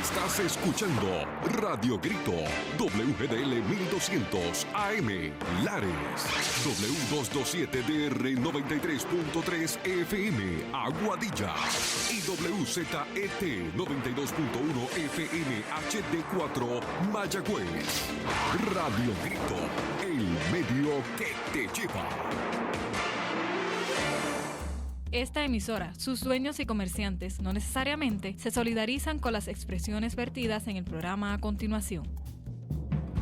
Estás escuchando Radio Grito, WGDL 1200 AM, Lares, W227DR 93.3 FM, Aguadilla, y WZET 92.1 FM HD4, Mayagüez. Radio Grito, el medio que te lleva. Esta emisora, sus dueños y comerciantes no necesariamente se solidarizan con las expresiones vertidas en el programa a continuación.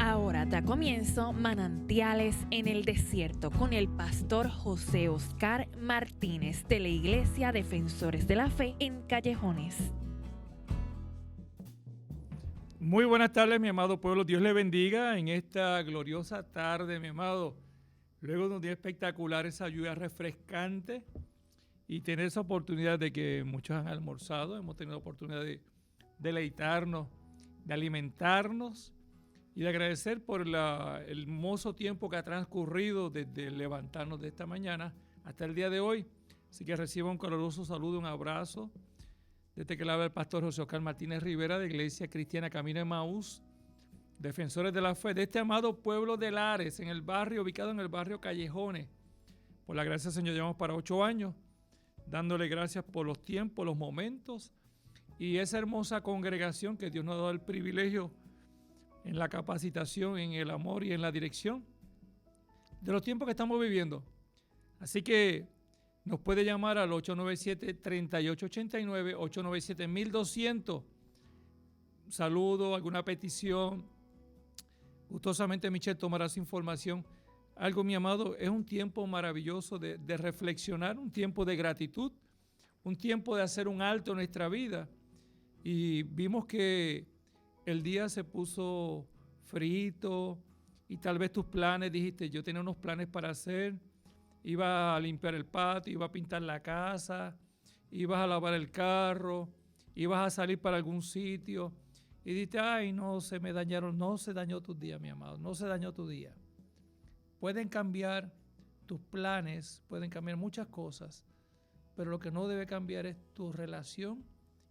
Ahora da comienzo Manantiales en el Desierto con el pastor José Oscar Martínez de la Iglesia Defensores de la Fe en Callejones. Muy buenas tardes, mi amado pueblo. Dios le bendiga en esta gloriosa tarde, mi amado. Luego de un día espectacular, esa lluvia refrescante y tener esa oportunidad de que muchos han almorzado, hemos tenido la oportunidad de deleitarnos, de alimentarnos y de agradecer por el hermoso tiempo que ha transcurrido desde levantarnos de esta mañana hasta el día de hoy. Así que reciba un caluroso saludo, un abrazo. Desde que le habla el pastor José Oscar Martínez Rivera de Iglesia Cristiana Camino de Emaús, Defensores de la Fe, de este amado pueblo de Lares, en el barrio, ubicado en el barrio Callejones. Por la gracia del Señor llevamos para 8 años, dándole gracias por los tiempos, los momentos y esa hermosa congregación que Dios nos ha dado el privilegio en la capacitación, en el amor y en la dirección de los tiempos que estamos viviendo. Así que nos puede llamar al 897-3889, 897-1200. Saludo, alguna petición. Gustosamente Michelle tomará su información. Algo, mi amado, es un tiempo maravilloso de reflexionar, un tiempo de gratitud, un tiempo de hacer un alto en nuestra vida. Y vimos que el día se puso frito y tal vez tus planes, dijiste, yo tenía unos planes para hacer, iba a limpiar el patio, iba a pintar la casa, ibas a lavar el carro, ibas a salir para algún sitio y dijiste, ay, no, se me dañaron, no se dañó tu día, mi amado, no se dañó tu día. Pueden cambiar tus planes, pueden cambiar muchas cosas, pero lo que no debe cambiar es tu relación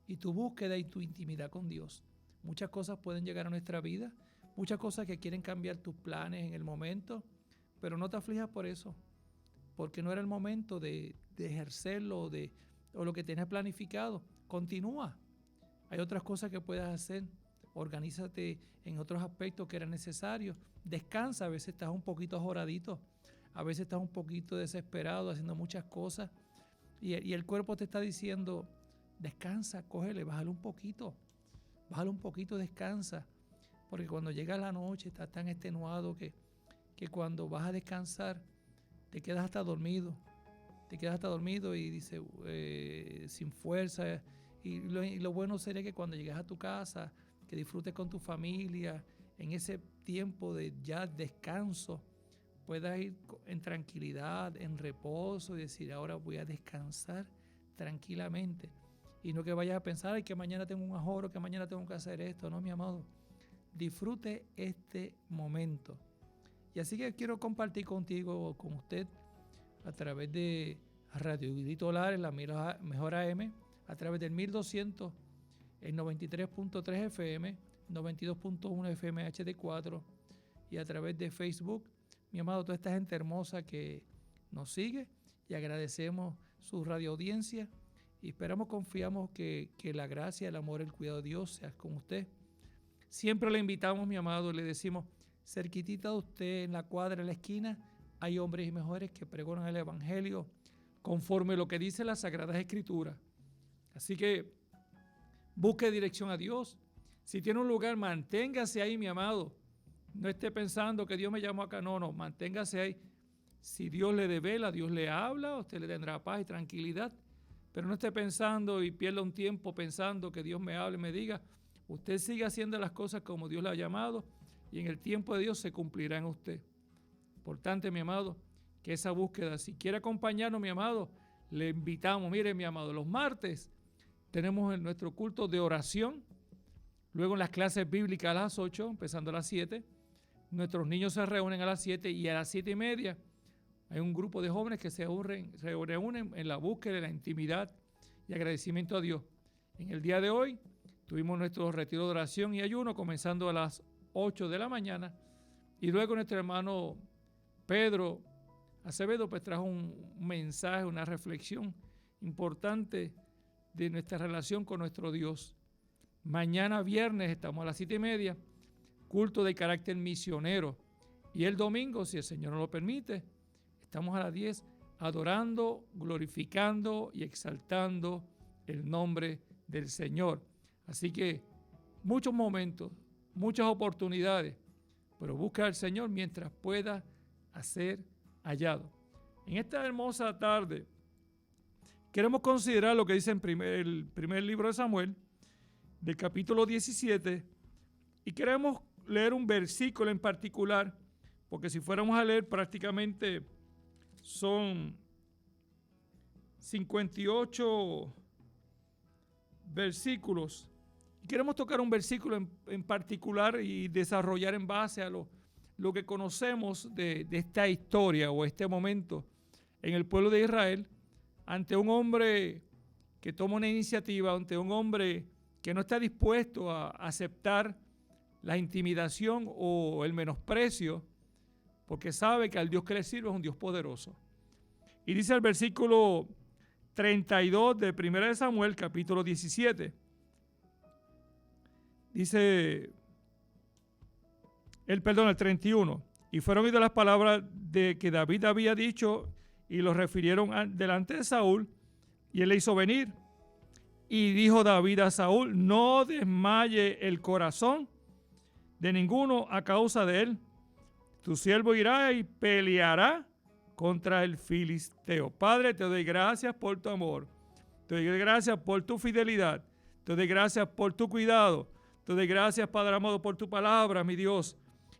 y tu búsqueda y tu intimidad con Dios. Muchas cosas pueden llegar a nuestra vida, muchas cosas que quieren cambiar tus planes en el momento, pero no te aflijas por eso, porque no era el momento de ejercerlo o lo que tienes planificado. Continúa. Hay otras cosas que puedes hacer. Organízate en otros aspectos que eran necesarios. Descansa, a veces estás un poquito ajoradito, a veces estás un poquito desesperado haciendo muchas cosas y el cuerpo te está diciendo, descansa, cógele, bájale un poquito, descansa, porque cuando llega la noche estás tan extenuado que cuando vas a descansar te quedas hasta dormido y dices, sin fuerza, y lo bueno sería que cuando llegues a tu casa, que disfrutes con tu familia, en ese tiempo de ya descanso, puedas ir en tranquilidad, en reposo y decir, ahora voy a descansar tranquilamente. Y no que vayas a pensar, ay, que mañana tengo un ajoro, que mañana tengo que hacer esto. No, mi amado, disfrute este momento. Y así que quiero compartir contigo, con usted, a través de Radio Grito Lares, la mejor AM, a través del 1200, el 93.3 FM, 92.1 FM HD4 y a través de Facebook. Mi amado, toda esta gente hermosa que nos sigue y agradecemos su radio audiencia y esperamos, confiamos que la gracia, el amor, el cuidado de Dios sea con usted. Siempre le invitamos, mi amado, le decimos, cerquitita de usted, en la cuadra, en la esquina, hay hombres y mujeres que pregonan el Evangelio conforme a lo que dice las Sagradas Escrituras. Así que busque dirección a Dios. Si tiene un lugar, manténgase ahí, mi amado. No esté pensando que Dios me llamó acá. No, manténgase ahí. Si Dios le devela, Dios le habla, usted le tendrá paz y tranquilidad. Pero no esté pensando y pierda un tiempo pensando que Dios me hable y me diga. Usted sigue haciendo las cosas como Dios le ha llamado y en el tiempo de Dios se cumplirá en usted. Importante, mi amado, que esa búsqueda, si quiere acompañarnos, mi amado, le invitamos. Mire, mi amado, los martes tenemos nuestro culto de oración. Luego en las clases bíblicas a las 8, empezando a las 7. Nuestros niños se reúnen a las 7 y a las 7:30 hay un grupo de jóvenes que se reúnen en la búsqueda de la intimidad y agradecimiento a Dios. En el día de hoy tuvimos nuestro retiro de oración y ayuno comenzando a las 8 de la mañana. Y luego nuestro hermano Pedro Acevedo pues trajo un mensaje, una reflexión importante de nuestra relación con nuestro Dios. Mañana viernes estamos a las 7:30, culto de carácter misionero. Y el domingo, si el Señor nos lo permite, estamos a las 10 adorando, glorificando y exaltando el nombre del Señor. Así que muchos momentos, muchas oportunidades, pero busca al Señor mientras pueda hacer hallado. En esta hermosa tarde queremos considerar lo que dice en el primer libro de Samuel, del capítulo 17, y queremos leer un versículo en particular, porque si fuéramos a leer prácticamente son 58 versículos. Y queremos tocar un versículo en particular y desarrollar en base a lo que conocemos de esta historia o este momento en el pueblo de Israel, ante un hombre que toma una iniciativa, ante un hombre que no está dispuesto a aceptar la intimidación o el menosprecio, porque sabe que al Dios que le sirve es un Dios poderoso. Y dice el versículo 32 de 1 de Samuel, capítulo 17. Dice, el 31. Y fueron oídas las palabras de que David había dicho y los refirieron delante de Saúl, y él le hizo venir. Y dijo David a Saúl, no desmaye el corazón de ninguno a causa de él. Tu siervo irá y peleará contra el filisteo. Padre, te doy gracias por tu amor. Te doy gracias por tu fidelidad. Te doy gracias por tu cuidado. Te doy gracias, Padre amado, por tu palabra, mi Dios.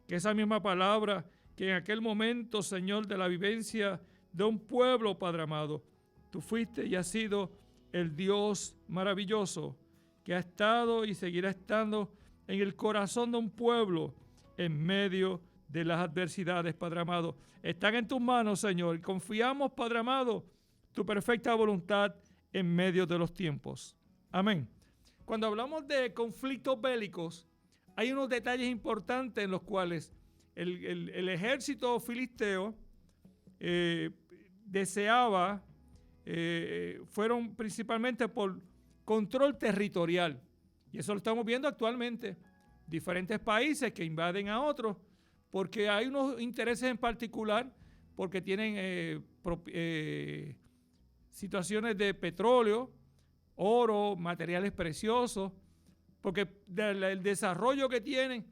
Que esa misma palabra que en aquel momento, Señor, de la vivencia de un pueblo, Padre amado, tú fuiste y has sido el Dios maravilloso que ha estado y seguirá estando en el corazón de un pueblo en medio de las adversidades, Padre amado. Están en tus manos, Señor, y confiamos, Padre amado, tu perfecta voluntad en medio de los tiempos. Amén. Cuando hablamos de conflictos bélicos, hay unos detalles importantes en los cuales el ejército filisteo deseaba, fueron principalmente por control territorial. Y eso lo estamos viendo actualmente. Diferentes países que invaden a otros porque hay unos intereses en particular, porque tienen situaciones de petróleo, oro, materiales preciosos, porque el desarrollo que tienen,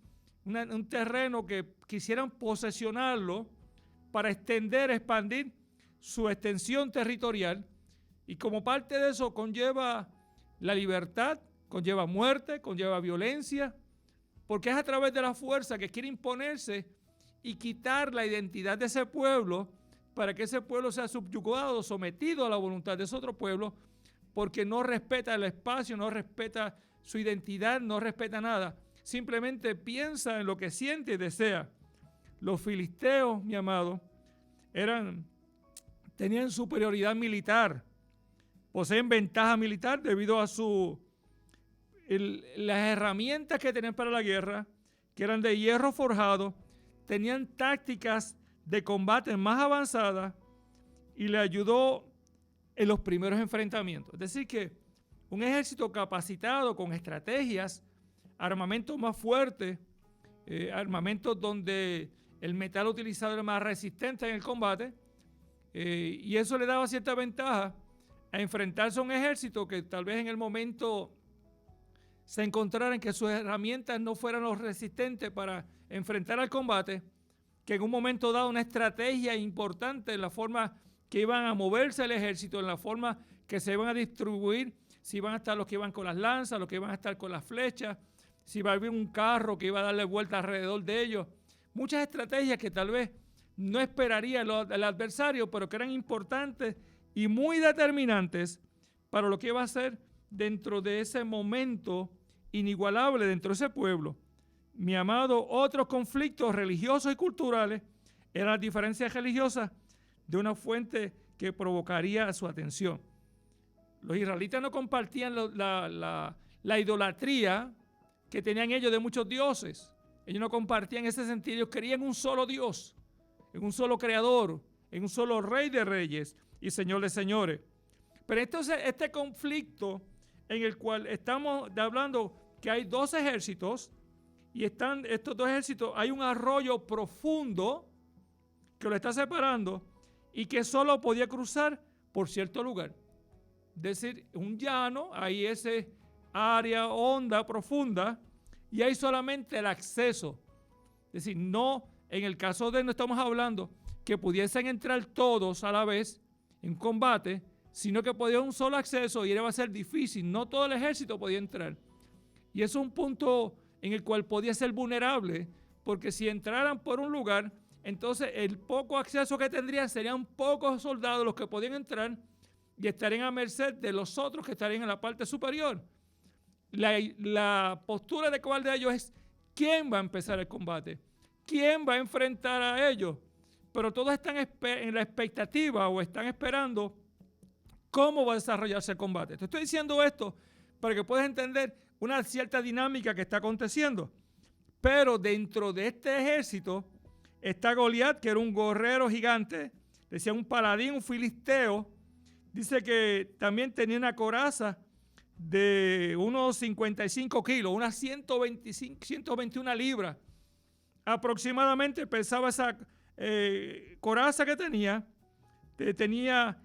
un terreno que quisieran posesionarlo para expandir su extensión territorial, y como parte de eso conlleva la libertad, conlleva muerte, conlleva violencia, porque es a través de la fuerza que quiere imponerse y quitar la identidad de ese pueblo para que ese pueblo sea subyugado, sometido a la voluntad de ese otro pueblo, porque no respeta el espacio, no respeta su identidad, no respeta nada. Simplemente piensa en lo que siente y desea. Los filisteos, mi amado, tenían superioridad militar, poseen ventaja militar debido a las herramientas que tenían para la guerra, que eran de hierro forjado, tenían tácticas de combate más avanzadas y le ayudó en los primeros enfrentamientos. Es decir, que un ejército capacitado con estrategias, armamentos más fuertes, armamentos donde el metal utilizado era más resistente en el combate, y eso le daba cierta ventaja a enfrentarse a un ejército que tal vez en el momento se encontraran que sus herramientas no fueran los resistentes para enfrentar al combate, que en un momento dado una estrategia importante en la forma que iban a moverse el ejército, en la forma que se iban a distribuir, si iban a estar los que iban con las lanzas, los que iban a estar con las flechas, si iba a haber un carro que iba a darle vuelta alrededor de ellos. Muchas estrategias que tal vez no esperaría el adversario, pero que eran importantes y muy determinantes para lo que iba a ser dentro de ese momento inigualable dentro de ese pueblo. Mi amado, otros conflictos religiosos y culturales eran las diferencias religiosas de una fuente que provocaría su atención. Los israelitas no compartían la la idolatría que tenían ellos de muchos dioses. Ellos no compartían ese sentido, ellos creían en un solo Dios, en un solo creador, en un solo rey de reyes y señor de señores. Pero entonces este conflicto en el cual estamos hablando que hay dos ejércitos y están estos dos ejércitos, hay un arroyo profundo que lo está separando y que solo podía cruzar por cierto lugar. Es decir, un llano, hay ese área honda, profunda, y hay solamente el acceso. Es decir, no, en el caso de no estamos hablando que pudiesen entrar todos a la vez en combate, sino que podía un solo acceso y iba a ser difícil. No todo el ejército podía entrar. Y eso es un punto en el cual podía ser vulnerable, porque si entraran por un lugar, entonces el poco acceso que tendrían serían pocos soldados los que podían entrar y estarían a merced de los otros que estarían en la parte superior. La postura de cuál de ellos es quién va a empezar el combate, quién va a enfrentar a ellos. Pero todos están en la expectativa o están esperando cómo va a desarrollarse el combate. Te estoy diciendo esto para que puedas entender una cierta dinámica que está aconteciendo. Pero dentro de este ejército está Goliat, que era un guerrero gigante, decía un paladín, un filisteo. Dice que también tenía una coraza de unos 55 kilos, unas 121 libras. Aproximadamente pesaba esa coraza que tenía. Tenía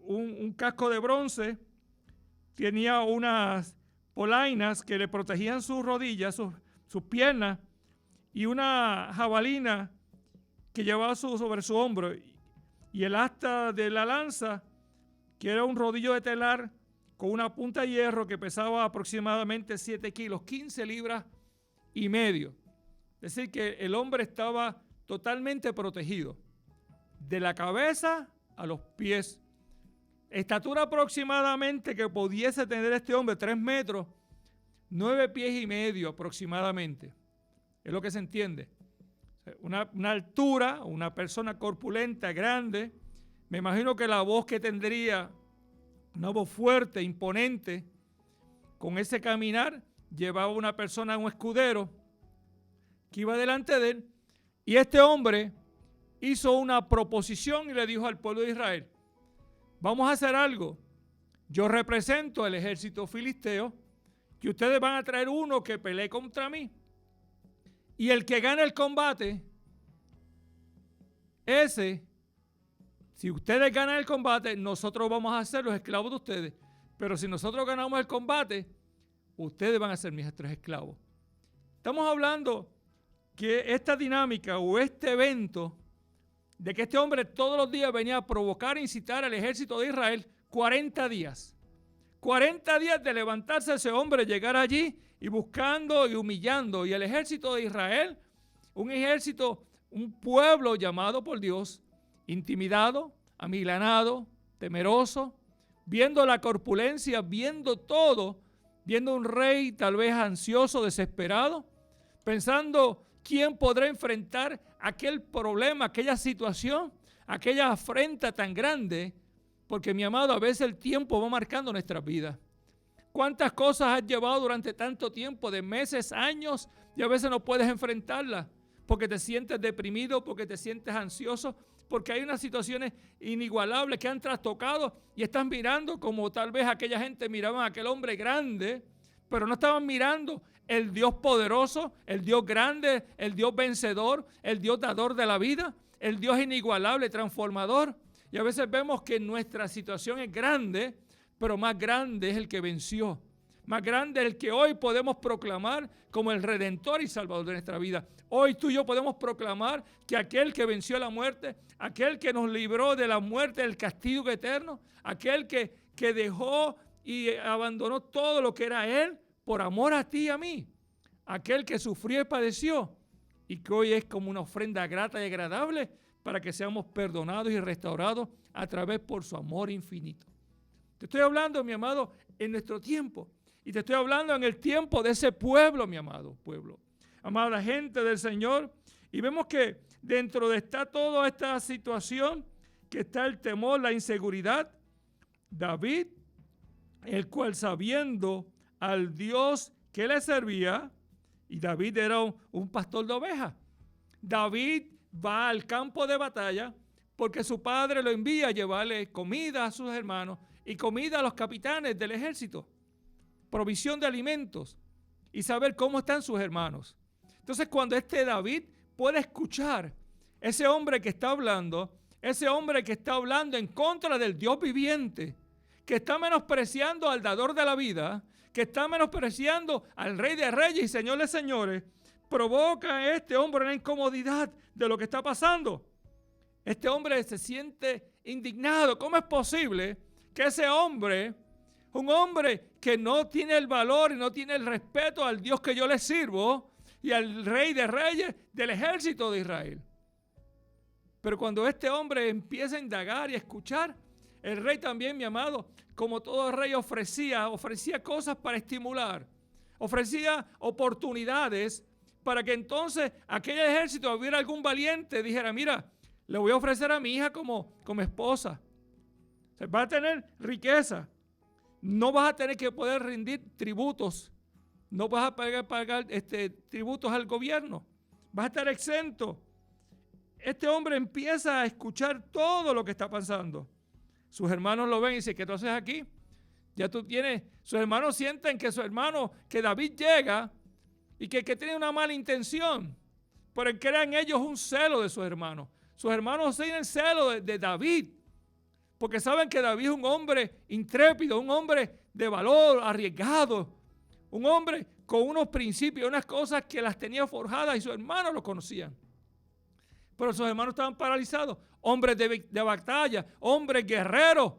un casco de bronce, tenía unas polainas que le protegían sus rodillas, sus piernas, y una jabalina que llevaba sobre su hombro, y el asta de la lanza, que era un rodillo de telar con una punta de hierro que pesaba aproximadamente 7 kilos, 15 libras y medio. Es decir, que el hombre estaba totalmente protegido, de la cabeza a los pies. Estatura aproximadamente que pudiese tener este hombre, 3 metros, 9 pies y medio aproximadamente. Es lo que se entiende. Una altura, una persona corpulenta, grande. Me imagino que la voz que tendría, una voz fuerte, imponente, con ese caminar, llevaba una persona, un escudero, que iba delante de él. Y este hombre hizo una proposición y le dijo al pueblo de Israel: vamos a hacer algo. Yo represento el ejército filisteo, que ustedes van a traer uno que pelee contra mí. Y el que gane el combate, si ustedes ganan el combate, nosotros vamos a ser los esclavos de ustedes. Pero si nosotros ganamos el combate, ustedes van a ser nuestros esclavos. Estamos hablando que esta dinámica o este evento de que este hombre todos los días venía a provocar e incitar al ejército de Israel, 40 días. 40 días de levantarse ese hombre, llegar allí y buscando y humillando. Y el ejército de Israel, un ejército, un pueblo llamado por Dios, intimidado, amilanado, temeroso, viendo la corpulencia, viendo todo, viendo un rey tal vez ansioso, desesperado, pensando quién podrá enfrentar aquel problema, aquella situación, aquella afrenta tan grande, porque mi amado, a veces el tiempo va marcando nuestras vidas. ¿Cuántas cosas has llevado durante tanto tiempo, de meses, años, y a veces no puedes enfrentarlas porque te sientes deprimido, porque te sientes ansioso, porque hay unas situaciones inigualables que han trastocado y estás mirando como tal vez aquella gente miraba a aquel hombre grande, pero no estaban mirando el Dios poderoso, el Dios grande, el Dios vencedor, el Dios dador de la vida, el Dios inigualable, transformador. Y a veces vemos que nuestra situación es grande, pero más grande es el que venció. Más grande es el que hoy podemos proclamar como el Redentor y Salvador de nuestra vida. Hoy tú y yo podemos proclamar que aquel que venció la muerte, aquel que nos libró de la muerte, del castigo eterno, aquel que dejó y abandonó todo lo que era Él por amor a ti y a mí, aquel que sufrió y padeció y que hoy es como una ofrenda grata y agradable para que seamos perdonados y restaurados a través por su amor infinito. Te estoy hablando, mi amado, en nuestro tiempo. Y te estoy hablando en el tiempo de ese pueblo, mi amado pueblo. Amada gente del Señor. Y vemos que dentro de toda esta situación, que está el temor, la inseguridad, David, el cual sabiendo al Dios que le servía, y David era un pastor de ovejas. David va al campo de batalla porque su padre lo envía a llevarle comida a sus hermanos y comida a los capitanes del ejército, provisión de alimentos y saber cómo están sus hermanos. Entonces, cuando David puede escuchar ese hombre que está hablando en contra del Dios viviente, que está menospreciando al dador de la vida, que está menospreciando al Rey de Reyes y Señor de Señores, provoca a este hombre una incomodidad de lo que está pasando. Este hombre se siente indignado. ¿Cómo es posible que ese hombre, un hombre que no tiene el valor y no tiene el respeto al Dios que yo le sirvo y al Rey de Reyes del ejército de Israel? Pero cuando este hombre empieza a indagar y a escuchar, el rey también, mi amado, como todo rey ofrecía cosas para estimular, ofrecía oportunidades para que entonces aquel ejército, hubiera algún valiente, dijera, mira, le voy a ofrecer a mi hija como esposa. O sea, va a tener riqueza, no vas a tener que poder rendir tributos, no vas a pagar tributos al gobierno, vas a estar exento. Este hombre empieza a escuchar todo lo que está pasando. Sus hermanos lo ven y dicen, ¿qué tú haces aquí? Ya tú tienes, sus hermanos sienten que su hermano, que David llega y que tiene una mala intención, pero crean ellos un celo de sus hermanos. Sus hermanos tienen celo de David, porque saben que David es un hombre intrépido, un hombre de valor, arriesgado, un hombre con unos principios, unas cosas que las tenía forjadas y sus hermanos lo conocían. Pero sus hermanos estaban paralizados, hombres de batalla, hombres guerreros,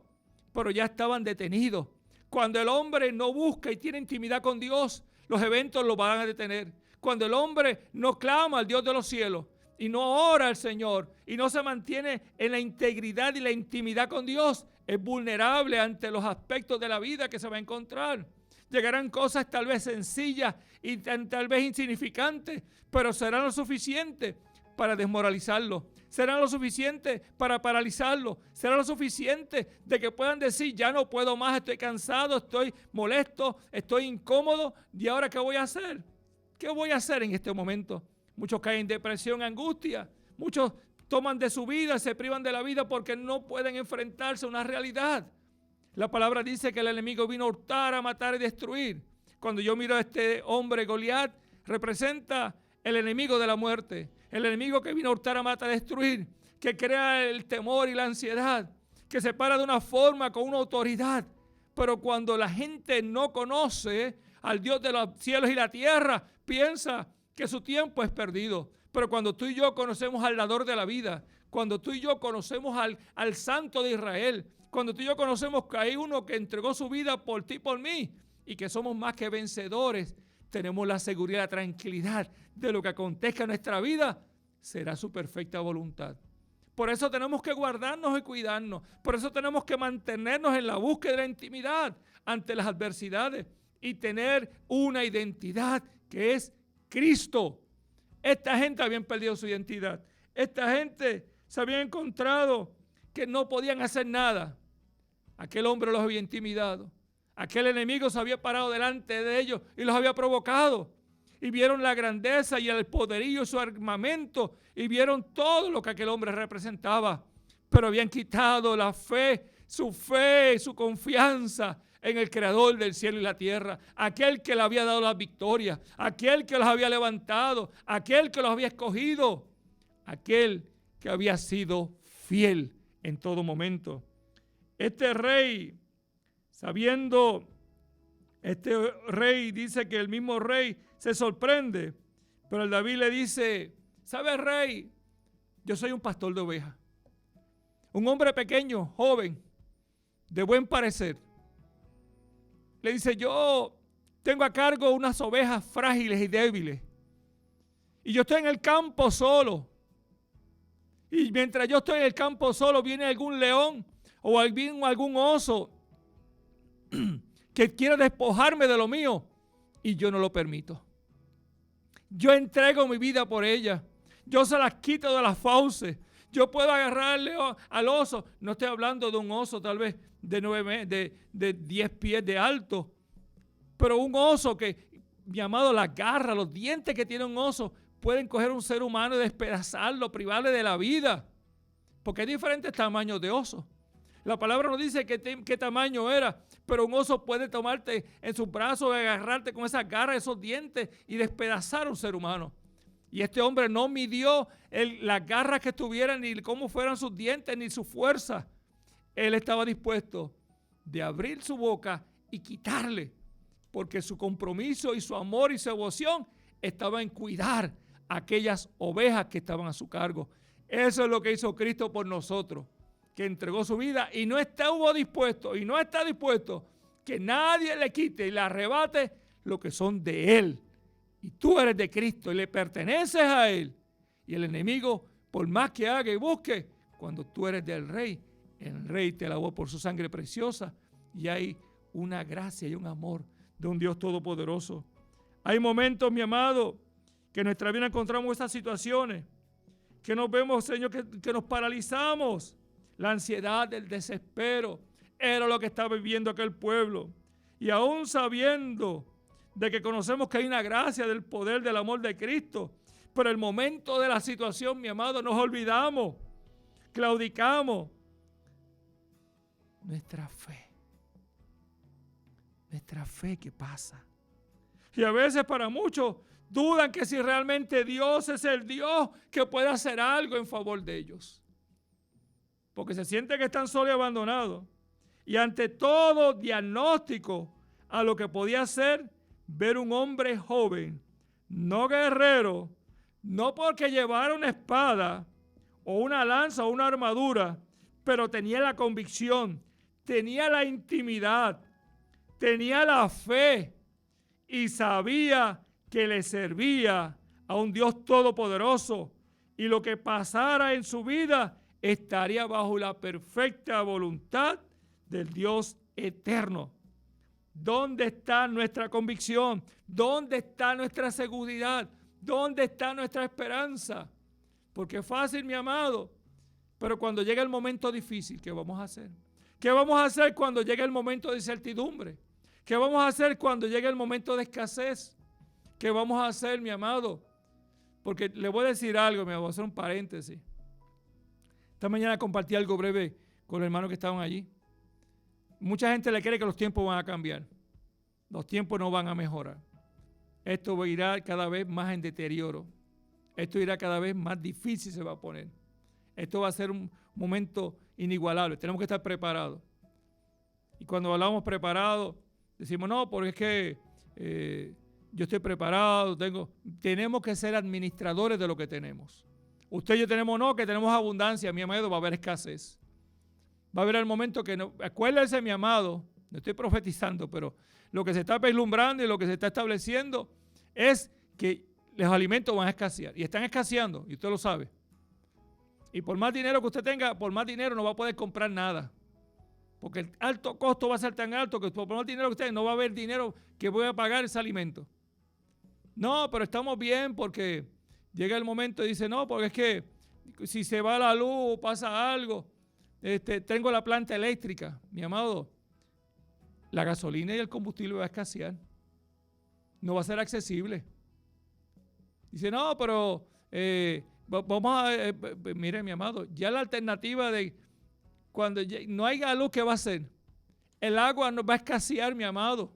pero ya estaban detenidos. Cuando el hombre no busca y tiene intimidad con Dios, los eventos lo van a detener. Cuando el hombre no clama al Dios de los cielos y no ora al Señor y no se mantiene en la integridad y la intimidad con Dios, es vulnerable ante los aspectos de la vida que se va a encontrar. Llegarán cosas tal vez sencillas y tal vez insignificantes, pero serán lo suficiente para desmoralizarlo, será lo suficiente para paralizarlo, será lo suficiente de que puedan decir, ya no puedo más, estoy cansado, estoy molesto, estoy incómodo, ¿y ahora qué voy a hacer? ¿Qué voy a hacer en este momento? Muchos caen en depresión, angustia, muchos toman de su vida, se privan de la vida porque no pueden enfrentarse a una realidad. La palabra dice que el enemigo vino a hurtar, a matar y destruir. Cuando yo miro a este hombre Goliat, representa el enemigo de la muerte. El enemigo que vino a hurtar, a matar, a destruir, que crea el temor y la ansiedad, que se para de una forma con una autoridad. Pero cuando la gente no conoce al Dios de los cielos y la tierra, piensa que su tiempo es perdido. Pero cuando tú y yo conocemos al dador de la vida, cuando tú y yo conocemos al Santo de Israel, cuando tú y yo conocemos que hay uno que entregó su vida por ti y por mí, y que somos más que vencedores, tenemos la seguridad, la tranquilidad de lo que acontezca en nuestra vida, será su perfecta voluntad. Por eso tenemos que guardarnos y cuidarnos. Por eso tenemos que mantenernos en la búsqueda de la intimidad ante las adversidades y tener una identidad que es Cristo. Esta gente había perdido su identidad. Esta gente se había encontrado que no podían hacer nada. Aquel hombre los había intimidado. Aquel enemigo se había parado delante de ellos y los había provocado. Y vieron la grandeza y el poderío y su armamento. Y vieron todo lo que aquel hombre representaba. Pero habían quitado la fe, su confianza en el Creador del cielo y la tierra. Aquel que le había dado la victoria. Aquel que los había levantado. Aquel que los había escogido. Aquel que había sido fiel en todo momento. Este rey dice que el mismo rey se sorprende, pero el David le dice, ¿sabes, rey? Yo soy un pastor de ovejas, un hombre pequeño, joven, de buen parecer. Le dice, yo tengo a cargo unas ovejas frágiles y débiles, y yo estoy en el campo solo, y mientras yo estoy en el campo solo, viene algún león o algún oso que quiere despojarme de lo mío y yo no lo permito. Yo entrego mi vida por ella. Yo se las quito de las fauces. Yo puedo agarrarle al oso. No estoy hablando de un oso tal vez de 10 pies de alto, Pero un oso que, mi amado, las garras, los dientes que tiene un oso pueden coger un ser humano y despedazarlo, privarle de la vida. Porque hay diferentes tamaños de oso. La palabra no dice qué tamaño era, pero un oso puede tomarte en sus brazos, agarrarte con esas garras, esos dientes y despedazar a un ser humano. Y este hombre no midió las garras que tuvieran, ni cómo fueran sus dientes, ni su fuerza. Él estaba dispuesto de abrir su boca y quitarle, porque su compromiso y su amor y su devoción estaba en cuidar a aquellas ovejas que estaban a su cargo. Eso es lo que hizo Cristo por nosotros, que entregó su vida y no estuvo dispuesto y no está dispuesto que nadie le quite y le arrebate lo que son de Él. Y tú eres de Cristo y le perteneces a Él. Y el enemigo, por más que haga y busque, cuando tú eres del Rey, el Rey te lavó por su sangre preciosa y hay una gracia y un amor de un Dios todopoderoso. Hay momentos, mi amado, que en nuestra vida encontramos estas situaciones, que nos vemos, Señor, que nos paralizamos. La ansiedad, el desespero, era lo que estaba viviendo aquel pueblo. Y aún sabiendo de que conocemos que hay una gracia del poder del amor de Cristo, pero el momento de la situación, mi amado, nos olvidamos, claudicamos. Nuestra fe que pasa. Y a veces para muchos dudan que si realmente Dios es el Dios que puede hacer algo en favor de ellos. Porque se sienten que están solos y abandonados. Y ante todo diagnóstico a lo que podía ser ver un hombre joven, no guerrero, no porque llevara una espada o una lanza o una armadura, pero tenía la convicción, tenía la intimidad, tenía la fe y sabía que le servía a un Dios todopoderoso y lo que pasara en su vida estaría bajo la perfecta voluntad del Dios eterno. ¿Dónde está nuestra convicción? ¿Dónde está nuestra seguridad? ¿Dónde está nuestra esperanza? Porque es fácil, mi amado, pero cuando llega el momento difícil, ¿qué vamos a hacer? ¿Qué vamos a hacer cuando llegue el momento de incertidumbre? ¿Qué vamos a hacer cuando llegue el momento de escasez? ¿Qué vamos a hacer, mi amado? Porque le voy a decir algo, me voy a hacer un paréntesis. Esta mañana compartí algo breve con los hermanos que estaban allí. Mucha gente le cree que los tiempos van a cambiar. Los tiempos no van a mejorar. Esto va a ir cada vez más en deterioro. Esto irá cada vez más difícil se va a poner. Esto va a ser un momento inigualable. Tenemos que estar preparados. Y cuando hablamos preparados, decimos, no, porque es que yo estoy preparado. Tenemos que ser administradores de lo que tenemos. Usted y yo tenemos, no, que tenemos abundancia. Mi amado, va a haber escasez. Va a haber el momento que, no, acuérdese, mi amado, no estoy profetizando, pero lo que se está vislumbrando y lo que se está estableciendo es que los alimentos van a escasear. Y están escaseando, y usted lo sabe. Y por más dinero que usted tenga, por más dinero no va a poder comprar nada. Porque el alto costo va a ser tan alto que por más dinero que usted no va a haber dinero que voy a pagar ese alimento. No, pero estamos bien porque llega el momento y dice, no, porque es que si se va la luz o pasa algo, tengo la planta eléctrica. Mi amado, la gasolina y el combustible va a escasear. No va a ser accesible. Dice, no, pero vamos a... mire, mi amado, ya la alternativa de cuando no haya luz, ¿qué va a hacer? El agua nos va a escasear, mi amado.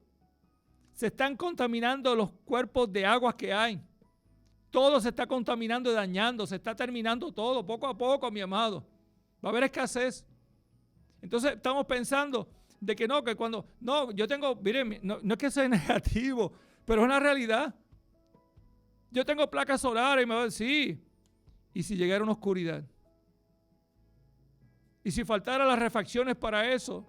Se están contaminando los cuerpos de aguas que hay. Todo se está contaminando y dañando. Se está terminando todo, poco a poco, mi amado. Va a haber escasez. Entonces estamos pensando de que no, que cuando... No, yo tengo... Miren, no es que sea negativo, pero es una realidad. Yo tengo placas solares y me va a decir, sí. ¿Y si llegara una oscuridad? ¿Y si faltara las refacciones para eso?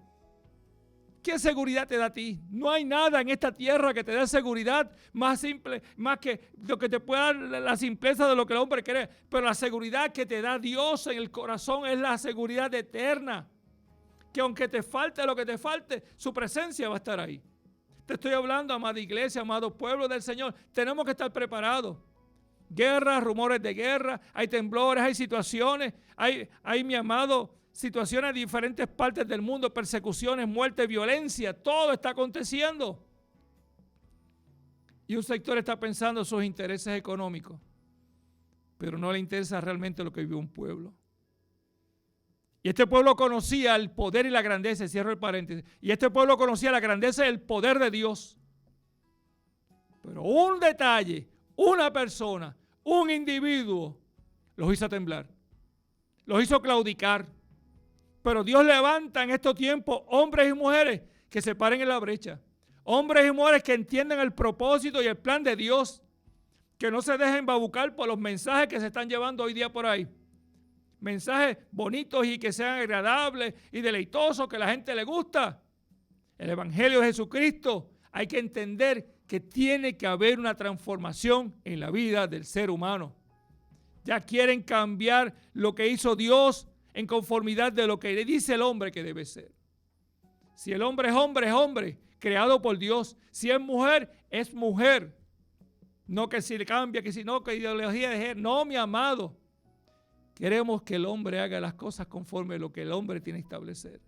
¿Qué seguridad te da a ti? No hay nada en esta tierra que te dé seguridad más simple, más que lo que te pueda dar la simpleza de lo que el hombre cree. Pero la seguridad que te da Dios en el corazón es la seguridad eterna. Que aunque te falte lo que te falte, su presencia va a estar ahí. Te estoy hablando, amada iglesia, amado pueblo del Señor. Tenemos que estar preparados. Guerras, rumores de guerra, hay temblores, hay situaciones, hay mi amado, situaciones en diferentes partes del mundo, persecuciones, muerte, violencia, todo está aconteciendo. Y un sector está pensando en sus intereses económicos, pero no le interesa realmente lo que vive un pueblo. Y este pueblo conocía el poder y la grandeza, cierro el paréntesis, y este pueblo conocía la grandeza y el poder de Dios. Pero un detalle, una persona, un individuo, los hizo temblar, los hizo claudicar. Pero Dios levanta en estos tiempos hombres y mujeres que se paren en la brecha. Hombres y mujeres que entiendan el propósito y el plan de Dios, que no se dejen babucar por los mensajes que se están llevando hoy día por ahí. Mensajes bonitos y que sean agradables y deleitosos, que a la gente le gusta. El Evangelio de Jesucristo, hay que entender que tiene que haber una transformación en la vida del ser humano. Ya quieren cambiar lo que hizo Dios en conformidad de lo que le dice el hombre que debe ser. Si el hombre es hombre, es hombre, creado por Dios. Si es mujer, es mujer. No que si le cambia, que si no, que ideología de género. No, mi amado. Queremos que el hombre haga las cosas conforme a lo que el hombre tiene que establecer.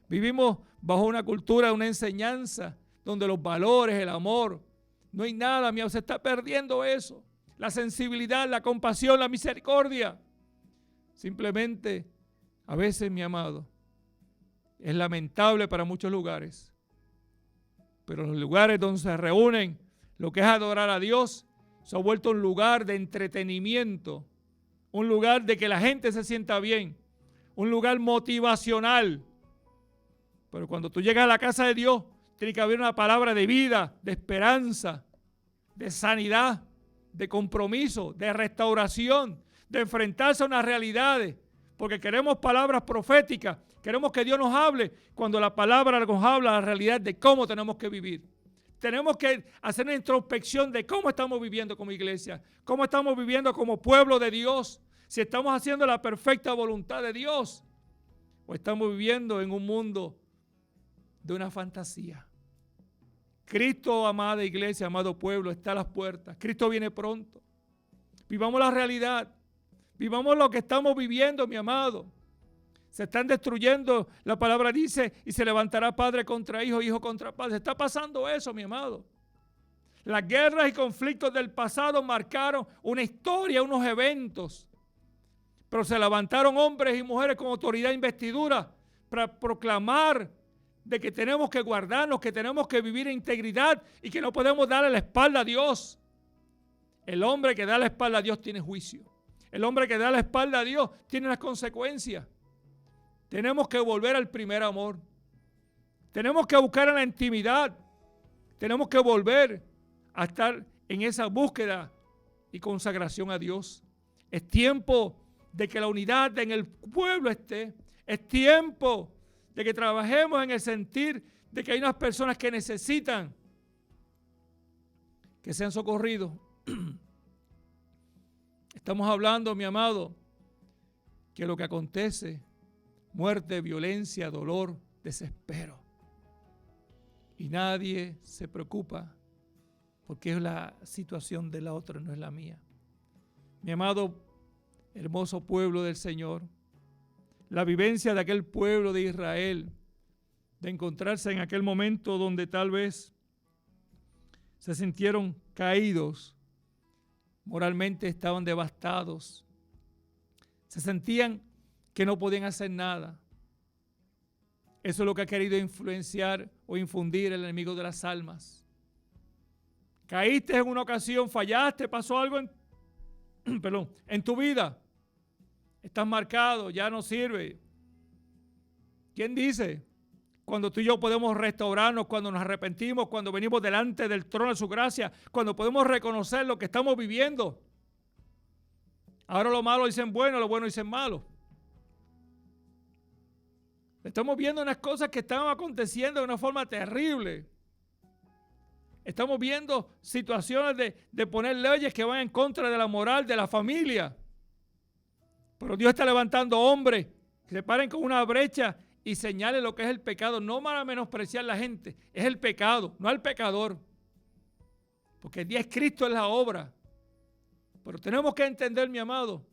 Vivimos bajo una cultura, una enseñanza, donde los valores, el amor, no hay nada, mi amado, se está perdiendo eso. La sensibilidad, la compasión, la misericordia. Simplemente, a veces, mi amado, es lamentable para muchos lugares, pero los lugares donde se reúnen, lo que es adorar a Dios, se ha vuelto un lugar de entretenimiento, un lugar de que la gente se sienta bien, un lugar motivacional. Pero cuando tú llegas a la casa de Dios, tiene que haber una palabra de vida, de esperanza, de sanidad, de compromiso, de restauración, de enfrentarse a unas realidades, porque queremos palabras proféticas, queremos que Dios nos hable, cuando la palabra nos habla la realidad de cómo tenemos que vivir. Tenemos que hacer una introspección de cómo estamos viviendo como iglesia, cómo estamos viviendo como pueblo de Dios, si estamos haciendo la perfecta voluntad de Dios o estamos viviendo en un mundo de una fantasía. Cristo, amada iglesia, amado pueblo, está a las puertas. Cristo viene pronto. Vivamos la realidad. Vivamos lo que estamos viviendo, mi amado. Se están destruyendo, la palabra dice, y se levantará padre contra hijo, hijo contra padre. Se está pasando eso, mi amado. Las guerras y conflictos del pasado marcaron una historia, unos eventos. Pero se levantaron hombres y mujeres con autoridad e investidura para proclamar de que tenemos que guardarnos, que tenemos que vivir en integridad y que no podemos darle la espalda a Dios. El hombre que da la espalda a Dios tiene juicio. El hombre que da la espalda a Dios tiene las consecuencias. Tenemos que volver al primer amor. Tenemos que buscar en la intimidad. Tenemos que volver a estar en esa búsqueda y consagración a Dios. Es tiempo de que la unidad en el pueblo esté. Es tiempo de que trabajemos en el sentir de que hay unas personas que necesitan que sean socorridos. Estamos hablando, mi amado, que lo que acontece, muerte, violencia, dolor, desespero. Y nadie se preocupa porque es la situación de la otra, no es la mía. Mi amado, hermoso pueblo del Señor, la vivencia de aquel pueblo de Israel, de encontrarse en aquel momento donde tal vez se sintieron caídos, moralmente estaban devastados, se sentían que no podían hacer nada. Eso es lo que ha querido influenciar o infundir el enemigo de las almas. Caíste en una ocasión, fallaste, pasó algo en tu vida. Estás marcado, ya no sirve. ¿Quién dice? Cuando tú y yo podemos restaurarnos, cuando nos arrepentimos, cuando venimos delante del trono de su gracia, cuando podemos reconocer lo que estamos viviendo. Ahora lo malo dicen bueno, lo bueno dicen malo. Estamos viendo unas cosas que están aconteciendo de una forma terrible. Estamos viendo situaciones de poner leyes que van en contra de la moral de la familia. Pero Dios está levantando hombres que se paren con una brecha y señalen lo que es el pecado. No para menospreciar a la gente, es el pecado, no al pecador. Porque Dios Cristo es la obra. Pero tenemos que entender, mi amado,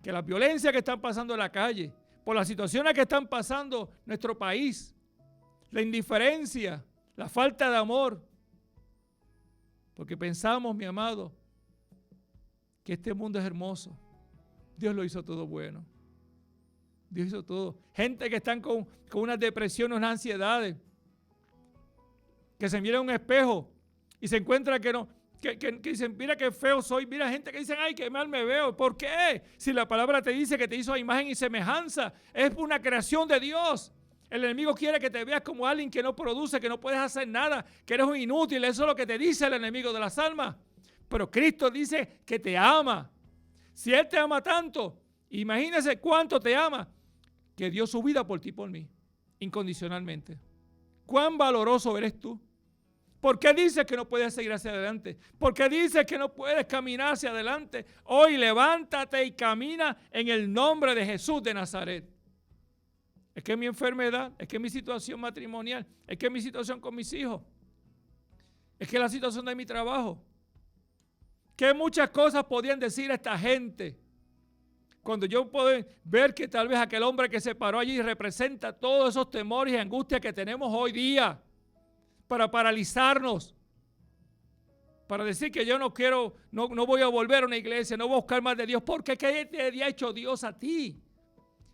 que la violencia que están pasando en la calle, por las situaciones que están pasando en nuestro país, la indiferencia, la falta de amor, Porque pensamos, mi amado, que este mundo es hermoso. Dios lo hizo todo bueno. Dios hizo todo. Gente que están con unas depresiones, unas ansiedades, que se miran en un espejo y se encuentra que no, que dicen, mira qué feo soy. Mira gente que dicen, ay, qué mal me veo. ¿Por qué? Si la palabra te dice que te hizo a imagen y semejanza, es una creación de Dios. El enemigo quiere que te veas como alguien que no produce, que no puedes hacer nada, que eres un inútil. Eso es lo que te dice el enemigo de las almas. Pero Cristo dice que te ama. Si Él te ama tanto, imagínese cuánto te ama, que dio su vida por ti y por mí, incondicionalmente. ¿Cuán valoroso eres tú? ¿Por qué dices que no puedes seguir hacia adelante? ¿Por qué dices que no puedes caminar hacia adelante? Hoy levántate y camina en el nombre de Jesús de Nazaret. Es que mi enfermedad, es que mi situación matrimonial, es que mi situación con mis hijos, es que la situación de mi trabajo. Que muchas cosas podían decir a esta gente. Cuando yo puedo ver que tal vez aquel hombre que se paró allí representa todos esos temores y angustias que tenemos hoy día para paralizarnos, para decir que yo no quiero, no voy a volver a una iglesia, no voy a buscar más de Dios, porque ¿qué te había hecho Dios a ti?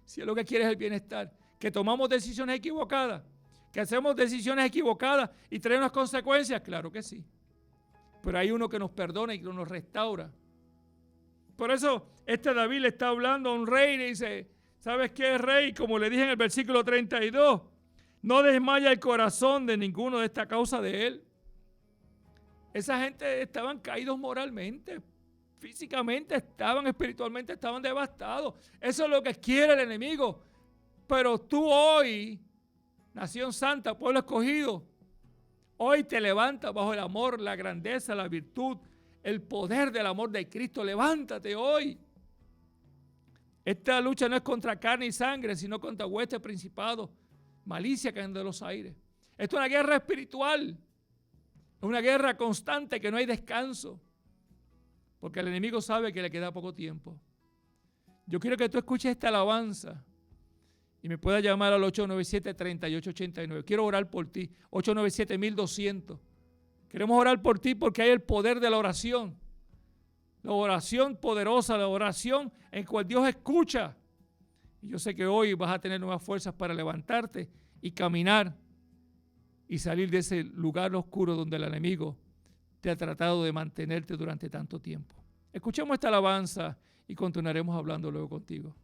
Si es lo que quieres el bienestar, que tomamos decisiones equivocadas, que hacemos decisiones equivocadas y trae unas consecuencias, claro que sí. Pero hay uno que nos perdona y que nos restaura. Por eso David le está hablando a un rey y le dice, ¿sabes qué, rey? Como le dije en el versículo 32, no desmaya el corazón de ninguno de esta causa de él. Esa gente estaban caídos moralmente, físicamente estaban, espiritualmente estaban devastados. Eso es lo que quiere el enemigo. Pero tú hoy, nación santa, pueblo escogido, hoy te levantas bajo el amor, la grandeza, la virtud, el poder del amor de Cristo. Levántate hoy. Esta lucha no es contra carne y sangre, sino contra huestes, principados, malicia que anda de los aires. Esto es una guerra espiritual. Es una guerra constante que no hay descanso. Porque el enemigo sabe que le queda poco tiempo. Yo quiero que tú escuches esta alabanza y me puedas llamar al 897-3889. Quiero orar por ti. 897-1200. Queremos orar por ti porque hay el poder de la oración. La oración poderosa, la oración en cual Dios escucha. Y yo sé que hoy vas a tener nuevas fuerzas para levantarte y caminar y salir de ese lugar oscuro donde el enemigo te ha tratado de mantenerte durante tanto tiempo. Escuchemos esta alabanza y continuaremos hablando luego contigo.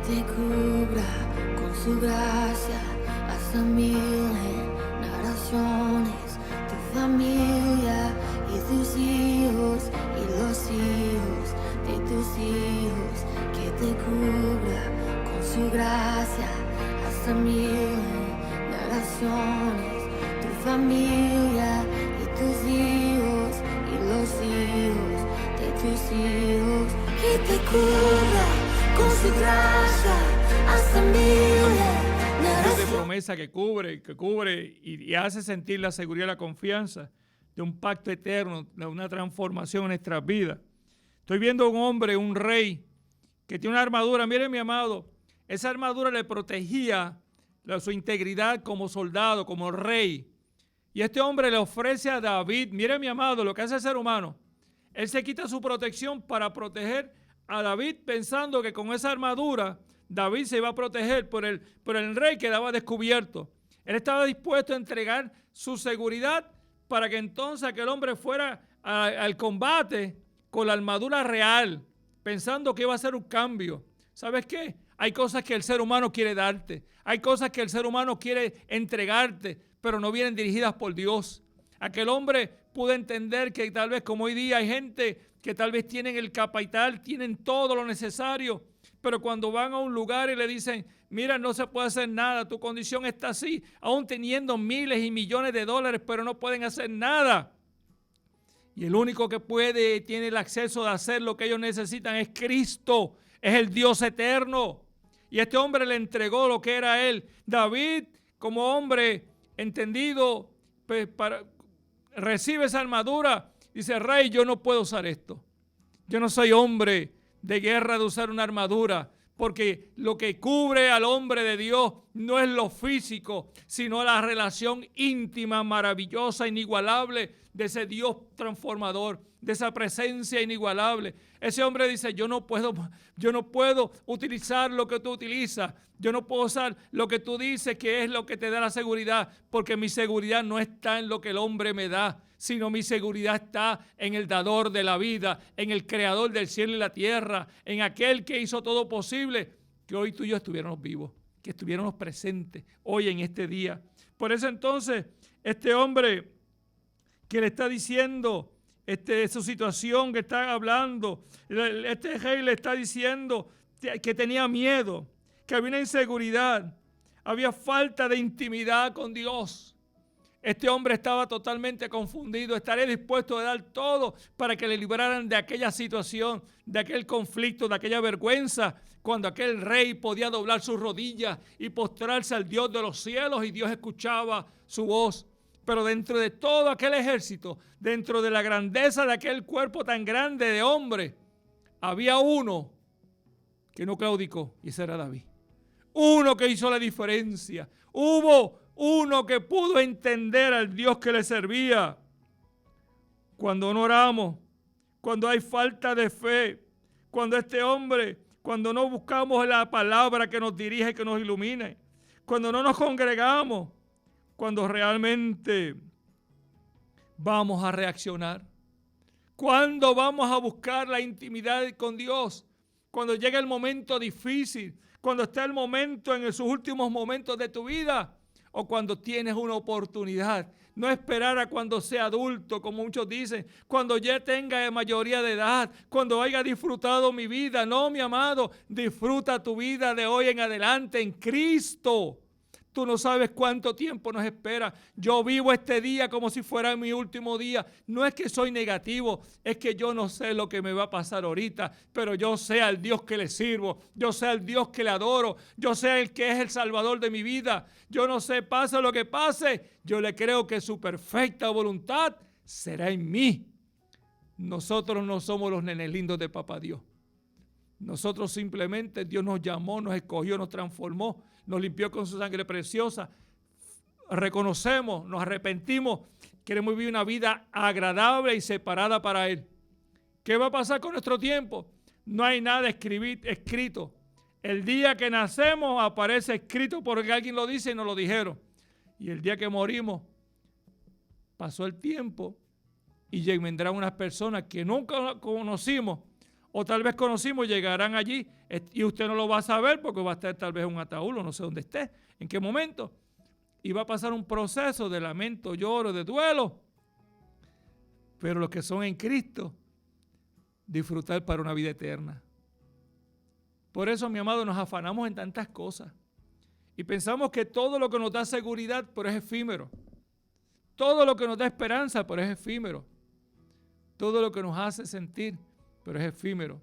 te cubra con su gracia hasta 1000 generaciones, tu familia y tus hijos y los hijos de tus hijos, que te cubra con su gracia hasta 1000 generaciones, tu familia y tus hijos y los hijos de tus hijos, que te cubra con su gracia hasta 1000 Dios de generaciones. promesa que cubre y hace sentir la seguridad y la confianza de un pacto eterno, de una transformación en nuestras vidas. Estoy viendo a un hombre, un rey, que tiene una armadura. Miren, mi amado, esa armadura le protegía su integridad como soldado, como rey. Y este hombre le ofrece a David, miren, mi amado, lo que hace el ser humano. Él se quita su protección para proteger a David, pensando que con esa armadura David se iba a proteger por el rey que quedaba descubierto. Él estaba dispuesto a entregar su seguridad para que entonces aquel hombre fuera al combate con la armadura real, pensando que iba a ser un cambio. ¿Sabes qué? Hay cosas que el ser humano quiere darte. Hay cosas que el ser humano quiere entregarte, pero no vienen dirigidas por Dios. Aquel hombre pudo entender que tal vez como hoy día hay gente que tal vez tienen el capital, tienen todo lo necesario, pero cuando van a un lugar y le dicen, mira, no se puede hacer nada, tu condición está así, aún teniendo miles y millones de dólares, pero no pueden hacer nada. Y el único que puede y tiene el acceso de hacer lo que ellos necesitan es Cristo, es el Dios eterno. Y este hombre le entregó lo que era él. David, como hombre entendido, pues, recibe esa armadura. Dice, rey, yo no puedo usar esto. Yo no soy hombre de guerra de usar una armadura, porque lo que cubre al hombre de Dios no es lo físico, sino la relación íntima, maravillosa, inigualable de ese Dios transformador, de esa presencia inigualable. Ese hombre dice, yo no puedo utilizar lo que tú utilizas, yo no puedo usar lo que tú dices que es lo que te da la seguridad, porque mi seguridad no está en lo que el hombre me da, sino mi seguridad está en el dador de la vida, en el creador del cielo y la tierra, en aquel que hizo todo posible, que hoy tú y yo estuviéramos vivos, que estuviéramos presentes hoy en este día. Por eso entonces, este hombre que le está diciendo su situación que está hablando, este rey le está diciendo que tenía miedo, que había una inseguridad, había falta de intimidad con Dios. Este hombre estaba totalmente confundido, estaría dispuesto a dar todo para que le libraran de aquella situación, de aquel conflicto, de aquella vergüenza, cuando aquel rey podía doblar sus rodillas y postrarse al Dios de los cielos y Dios escuchaba su voz. Pero dentro de todo aquel ejército, dentro de la grandeza de aquel cuerpo tan grande de hombre, había uno que no claudicó, y ese era David. Uno que hizo la diferencia. Hubo uno que pudo entender al Dios que le servía. Cuando no oramos, cuando hay falta de fe, cuando cuando no buscamos la palabra que nos dirige, que nos ilumine, cuando no nos congregamos, cuando realmente vamos a reaccionar, cuando vamos a buscar la intimidad con Dios, cuando llega el momento difícil, cuando está el momento en sus últimos momentos de tu vida, o cuando tienes una oportunidad. No esperar a cuando sea adulto, como muchos dicen, cuando ya tenga mayoría de edad, cuando haya disfrutado mi vida. No, mi amado, disfruta tu vida de hoy en adelante en Cristo. Tú no sabes cuánto tiempo nos espera. Yo vivo este día como si fuera mi último día. No es que soy negativo, es que yo no sé lo que me va a pasar ahorita, pero yo sé al Dios que le sirvo, yo sé al Dios que le adoro, yo sé el que es el Salvador de mi vida. Yo no sé, pase lo que pase, yo le creo que su perfecta voluntad será en mí. Nosotros no somos los nenes lindos de Papá Dios. Nosotros simplemente, Dios nos llamó, nos escogió, nos transformó, nos limpió con su sangre preciosa. Reconocemos, nos arrepentimos, queremos vivir una vida agradable y separada para Él. ¿Qué va a pasar con nuestro tiempo? No hay nada escrito. El día que nacemos aparece escrito porque alguien lo dice y nos lo dijeron. Y el día que morimos, pasó el tiempo y vendrán unas personas que nunca conocimos o tal vez conocimos, llegarán allí y usted no lo va a saber porque va a estar tal vez en un ataúd, no sé dónde esté, en qué momento. Y va a pasar un proceso de lamento, lloro, de duelo. Pero los que son en Cristo, disfrutar para una vida eterna. Por eso, mi amado, nos afanamos en tantas cosas. Y pensamos que todo lo que nos da seguridad, pero es efímero. Todo lo que nos da esperanza, pero es efímero. Todo lo que nos hace sentir, pero es efímero.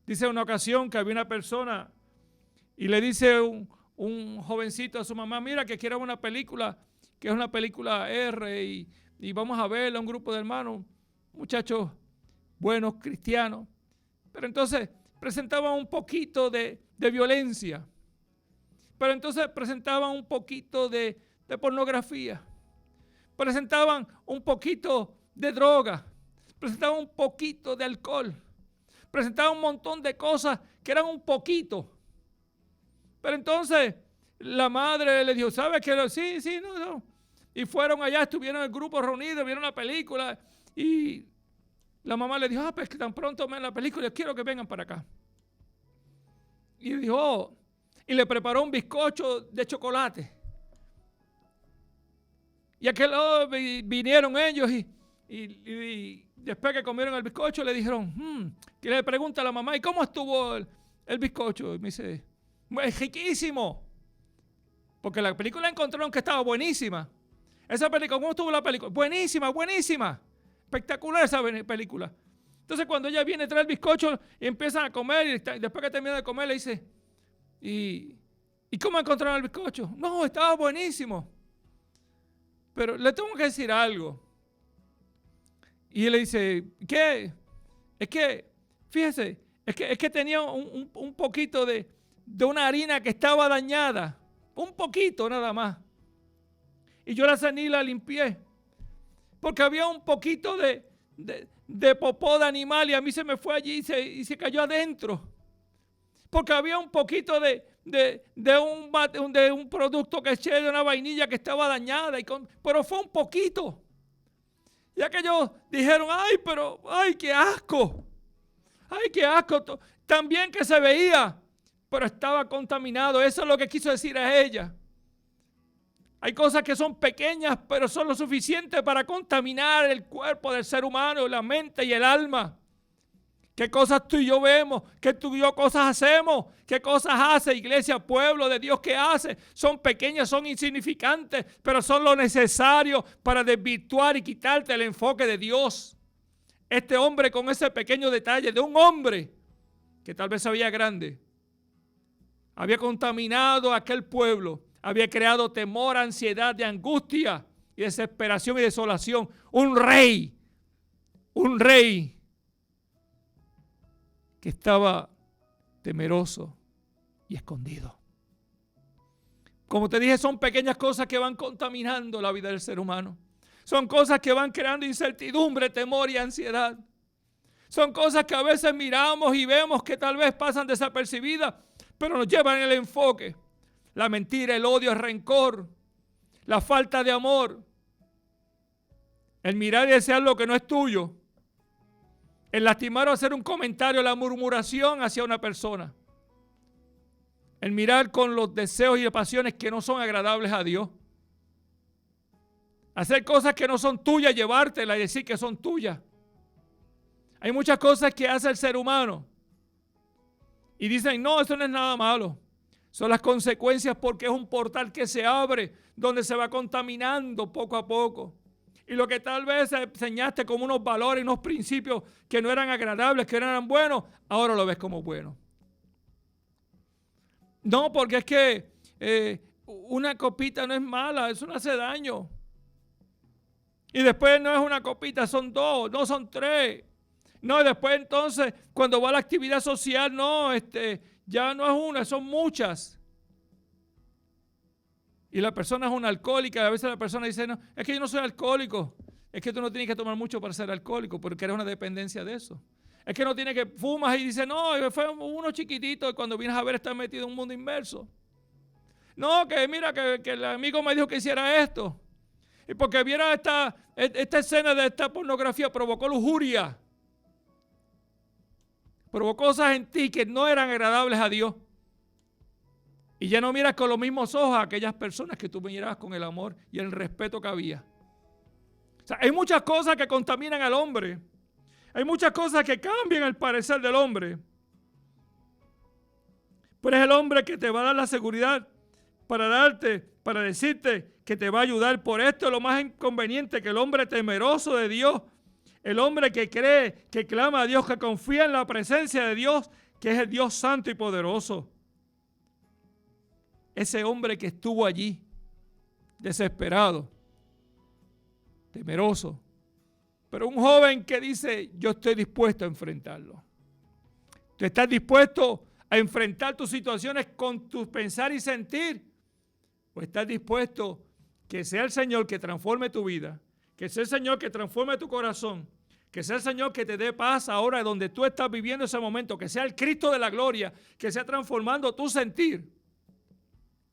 Dice una ocasión que había una persona y le dice un jovencito a su mamá, mira que quiero una película, que es una película R y vamos a verla, un grupo de hermanos, muchachos buenos, cristianos. Pero entonces presentaban un poquito de violencia. Pero entonces presentaban un poquito de pornografía. Presentaban un poquito de droga. Presentaban un poquito de alcohol. Presentaban un montón de cosas que eran un poquito. Pero entonces la madre le dijo, ¿sabes qué? Sí, no. Y fueron allá, estuvieron en el grupo reunido, vieron la película y la mamá le dijo, pues que tan pronto ven la película, quiero que vengan para acá. Y dijo, y le preparó un bizcocho de chocolate. Y aquel lado vinieron ellos y después que comieron el bizcocho le dijeron, que le pregunta a la mamá, ¿y cómo estuvo el bizcocho? Y me dice, es riquísimo. Porque la película encontraron que estaba buenísima. Esa película, ¿cómo estuvo la película? Buenísima, buenísima. Espectacular esa película. Entonces cuando ella viene, trae el bizcocho y empiezan a comer y después que termina de comer le dice, ¿y cómo encontraron el bizcocho? No, estaba buenísimo. Pero le tengo que decir algo. Y él le dice, ¿qué? Es que, fíjese, es que tenía un poquito de una harina que estaba dañada. Un poquito nada más. Y yo la sané y la limpié. Porque había un poquito de popó de animal y a mí se me fue allí y se cayó adentro. Porque había un poquito de un producto que eché de una vainilla que estaba dañada. Pero fue un poquito. Ya que ellos dijeron, ay, qué asco. Ay, qué asco. También que se veía, pero estaba contaminado. Eso es lo que quiso decir a ella. Hay cosas que son pequeñas, pero son lo suficiente para contaminar el cuerpo del ser humano, la mente y el alma. ¿Qué cosas tú y yo vemos? ¿Qué tú y yo cosas hacemos? ¿Qué cosas hace iglesia, pueblo de Dios? ¿Qué hace? Son pequeñas, son insignificantes, pero son lo necesario para desvirtuar y quitarte el enfoque de Dios. Este hombre con ese pequeño detalle de un hombre que tal vez se veía grande, había contaminado a aquel pueblo. Había creado temor, ansiedad, de angustia y desesperación y desolación. Un rey que estaba temeroso y escondido. Como te dije, son pequeñas cosas que van contaminando la vida del ser humano. Son cosas que van creando incertidumbre, temor y ansiedad. Son cosas que a veces miramos y vemos que tal vez pasan desapercibidas, pero nos llevan el enfoque. La mentira, el odio, el rencor, la falta de amor, el mirar y desear lo que no es tuyo, el lastimar o hacer un comentario, la murmuración hacia una persona, el mirar con los deseos y pasiones que no son agradables a Dios, hacer cosas que no son tuyas, llevártelas y decir que son tuyas. Hay muchas cosas que hace el ser humano y dicen, no, eso no es nada malo. Son las consecuencias porque es un portal que se abre donde se va contaminando poco a poco. Y lo que tal vez enseñaste como unos valores, unos principios que no eran agradables, que no eran buenos, ahora lo ves como bueno. No, porque es que una copita no es mala, eso no hace daño. Y después no es una copita, son dos, no son tres. No, y después entonces cuando va a la actividad social, no, ya no es una, son muchas. Y la persona es una alcohólica. A veces la persona dice, no, es que yo no soy alcohólico. Es que tú no tienes que tomar mucho para ser alcohólico porque eres una dependencia de eso. Es que no tienes que fumas y dice, no, fue uno chiquitito y cuando vienes a ver está metido en un mundo inmerso. No, que mira, que el amigo me dijo que hiciera esto. Y porque viera esta escena de esta pornografía provocó lujuria. Probó cosas en ti que no eran agradables a Dios. Y ya no miras con los mismos ojos a aquellas personas que tú mirabas con el amor y el respeto que había. O sea, hay muchas cosas que contaminan al hombre. Hay muchas cosas que cambian el parecer del hombre. Pero es el hombre que te va a dar la seguridad para decirte que te va a ayudar. Por esto es lo más inconveniente, que el hombre temeroso de Dios, el hombre que cree, que clama a Dios, que confía en la presencia de Dios, que es el Dios santo y poderoso. Ese hombre que estuvo allí, desesperado, temeroso, pero un joven que dice, yo estoy dispuesto a enfrentarlo. Tú estás dispuesto a enfrentar tus situaciones con tu pensar y sentir, o estás dispuesto que sea el Señor que transforme tu vida, que sea el Señor que transforme tu corazón, que sea el Señor que te dé paz ahora donde tú estás viviendo ese momento, que sea el Cristo de la gloria, que sea transformando tu sentir,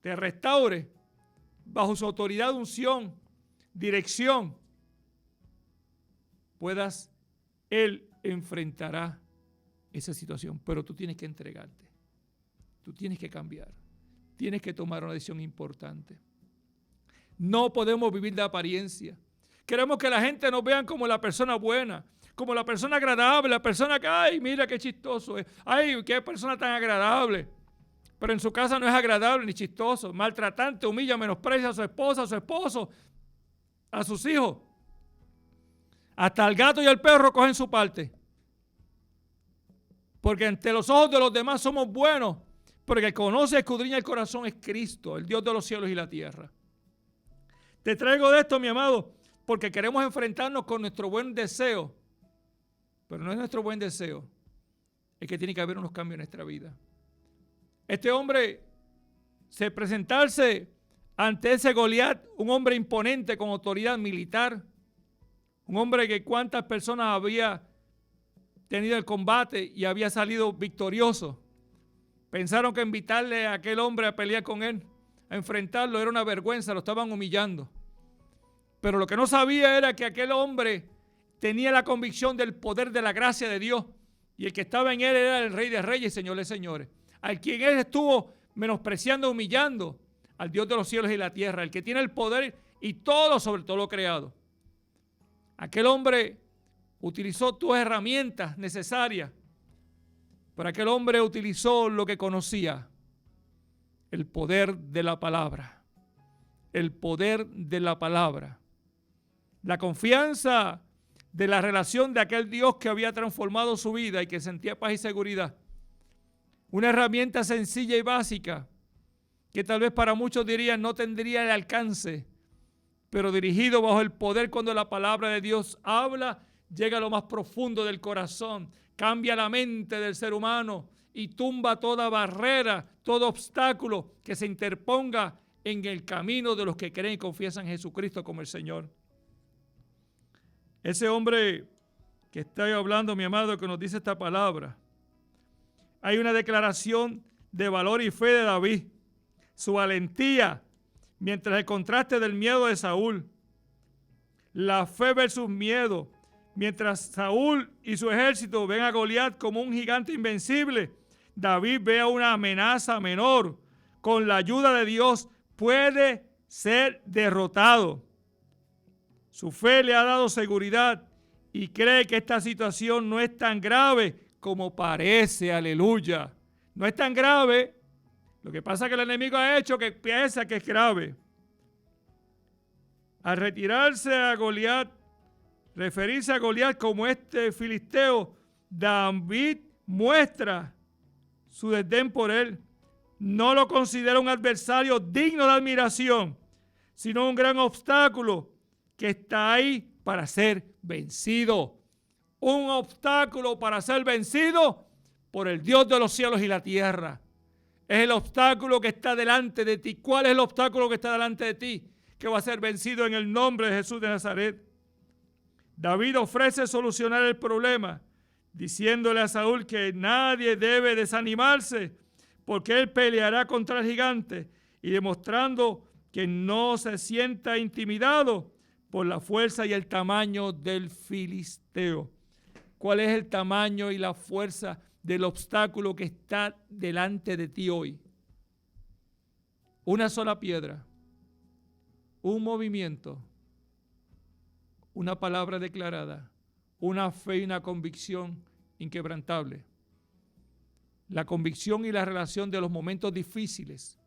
te restaure bajo su autoridad, unción, dirección, Él enfrentará esa situación, pero tú tienes que entregarte, tú tienes que cambiar, tienes que tomar una decisión importante. No podemos vivir de apariencia. Queremos que la gente nos vea como la persona buena, como la persona agradable, la persona que, ay, mira qué chistoso es, ay, qué persona tan agradable. Pero en su casa no es agradable ni chistoso, maltratante, humilla, menosprecia a su esposa, a su esposo, a sus hijos. Hasta el gato y el perro cogen su parte. Porque ante los ojos de los demás somos buenos, porque el que conoce y escudriña el corazón es Cristo, el Dios de los cielos y la tierra. Te traigo de esto, mi amado, porque queremos enfrentarnos con nuestro buen deseo. Pero no es nuestro buen deseo, es que tiene que haber unos cambios en nuestra vida. Este hombre, se presentarse ante ese Goliat, un hombre imponente con autoridad militar, un hombre que cuántas personas había tenido el combate y había salido victorioso. Pensaron que invitarle a aquel hombre a pelear con él, a enfrentarlo, era una vergüenza, lo estaban humillando. Pero lo que no sabía era que aquel hombre tenía la convicción del poder de la gracia de Dios, y el que estaba en él era el Rey de Reyes y Señor de Señores, al quien él estuvo menospreciando, humillando, al Dios de los cielos y la tierra, el que tiene el poder y todo sobre todo lo creado. Aquel hombre utilizó tus herramientas necesarias, pero aquel hombre utilizó lo que conocía, el poder de la palabra, el poder de la palabra, la confianza de la relación de aquel Dios que había transformado su vida y que sentía paz y seguridad. Una herramienta sencilla y básica que tal vez para muchos dirían no tendría el alcance, pero dirigido bajo el poder cuando la palabra de Dios habla, llega a lo más profundo del corazón, cambia la mente del ser humano y tumba toda barrera, todo obstáculo que se interponga en el camino de los que creen y confiesan en Jesucristo como el Señor. Ese hombre que estoy hablando, mi amado, que nos dice esta palabra, hay una declaración de valor y fe de David, su valentía, mientras el contraste del miedo de Saúl, la fe versus miedo, mientras Saúl y su ejército ven a Goliat como un gigante invencible, David ve a una amenaza menor. Con la ayuda de Dios puede ser derrotado. Su fe le ha dado seguridad y cree que esta situación no es tan grave como parece, aleluya. No es tan grave. Lo que pasa es que el enemigo ha hecho que piensa que es grave. Al retirarse a Goliat, referirse a Goliat como este filisteo, David muestra su desdén por él. No lo considera un adversario digno de admiración, sino un gran obstáculo que está ahí para ser vencido. Un obstáculo para ser vencido por el Dios de los cielos y la tierra. Es el obstáculo que está delante de ti. ¿Cuál es el obstáculo que está delante de ti? Que va a ser vencido en el nombre de Jesús de Nazaret. David ofrece solucionar el problema, diciéndole a Saúl que nadie debe desanimarse, porque él peleará contra el gigante, y demostrando que no se sienta intimidado por la fuerza y el tamaño del filisteo. cuál es el tamaño y la fuerza del obstáculo que está delante de ti hoy. Una sola piedra, un movimiento, una palabra declarada, una fe y una convicción inquebrantable. La convicción y la relación de los momentos difíciles.